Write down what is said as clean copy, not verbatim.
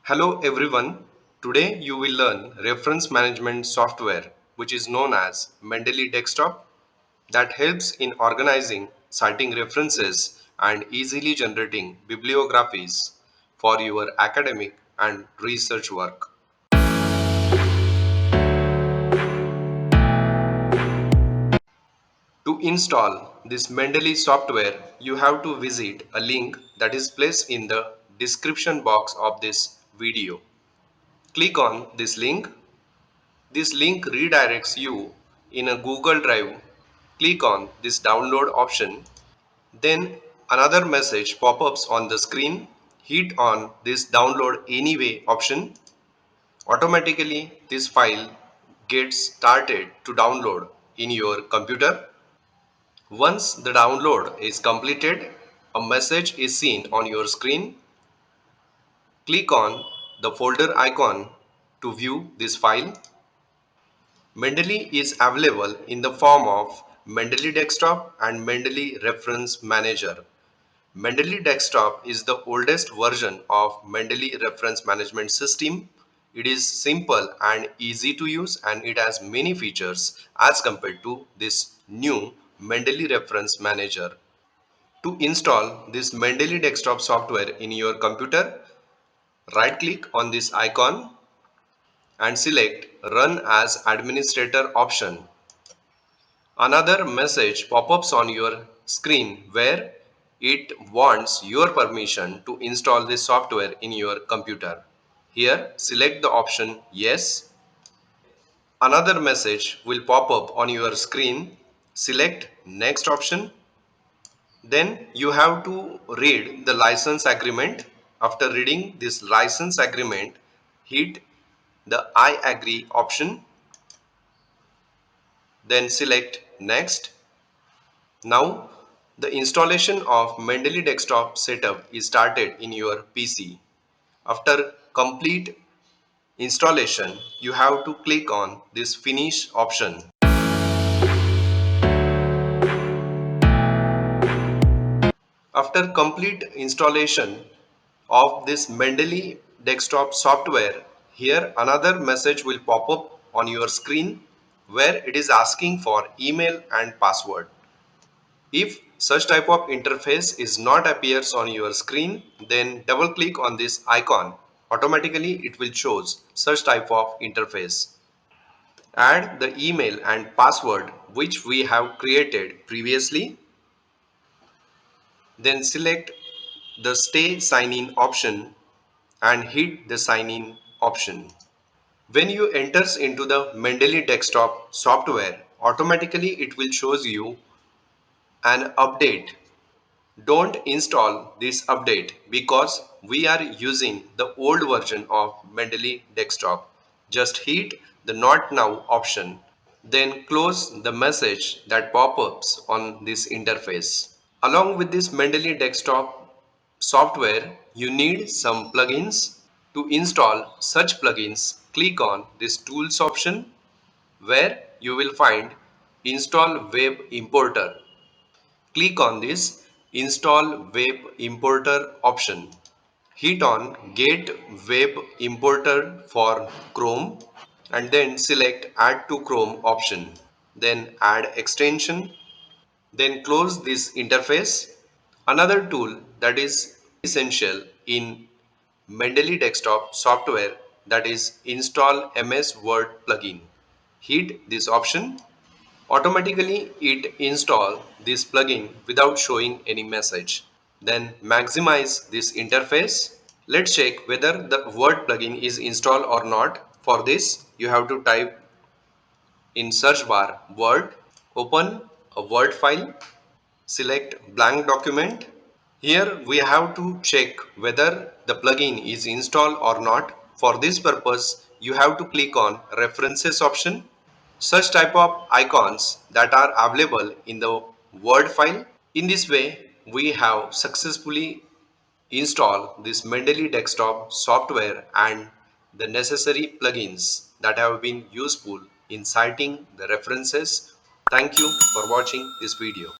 Hello everyone. Today you will learn reference management software which is known as Mendeley Desktop that helps in organizing, citing references and easily generating bibliographies for your academic and research work. To install this Mendeley software, you have to visit a link that is placed in the description box of this video. Click on this link. This link redirects you in a Google Drive. Click on this download option. Then another message pop-ups on the screen. Hit on this download anyway option. Automatically this file gets started to download in your computer. Once the download is completed, a message is seen on your screen. Click on the folder icon to view this file. Mendeley is available in the form of Mendeley Desktop and Mendeley Reference Manager. Mendeley Desktop is the oldest version of Mendeley Reference Management System. It is simple and easy to use, and it has many features as compared to this new Mendeley Reference Manager. To install this Mendeley Desktop software in your computer, right click on this icon and select Run as Administrator option. Another message pop-ups on your screen where it wants your permission to install this software in your computer. Here, select the option Yes. Another message will pop up on your screen. Select Next option. Then you have to read the license agreement. After reading this license agreement, hit the I agree option. Then select Next. Now, the installation of Mendeley Desktop setup is started in your PC. After complete installation, you have to click on this Finish option. After complete installation of this Mendeley Desktop software, here another message will pop up on your screen where it is asking for email and password. If such type of interface is not appears on your screen, then double click on this icon. Automatically it will shows such type of interface. Add the email and password which we have created previously. Then select the stay sign in option and hit the sign in option. When you enters into the Mendeley Desktop software, automatically it will shows you an update. Don't install this update because we are using the old version of Mendeley Desktop. Just hit the Not Now option. Then close the message that pop-ups on this interface. Along with this Mendeley Desktop software, you need some plugins. To install such plugins, click on this Tools option where you will find Install Web Importer. Click on this Install Web Importer option. Hit on Get Web Importer for Chrome and then select Add to Chrome option. Then add extension. Then close this interface. Another tool that is essential in Mendeley Desktop software, that is Install MS Word plugin. Hit this option. Automatically it install this plugin without showing any message. Then maximize this interface. Let's check whether the Word plugin is installed or not. For this, you have to type in search bar Word, open a Word file, select blank document. Here we have to check whether the plugin is installed or not. For this purpose, you have to click on References option. Such type of icons that are available in the Word file. In this way, we have successfully installed this Mendeley Desktop software and the necessary plugins that have been useful in citing the references. Thank you for watching this video.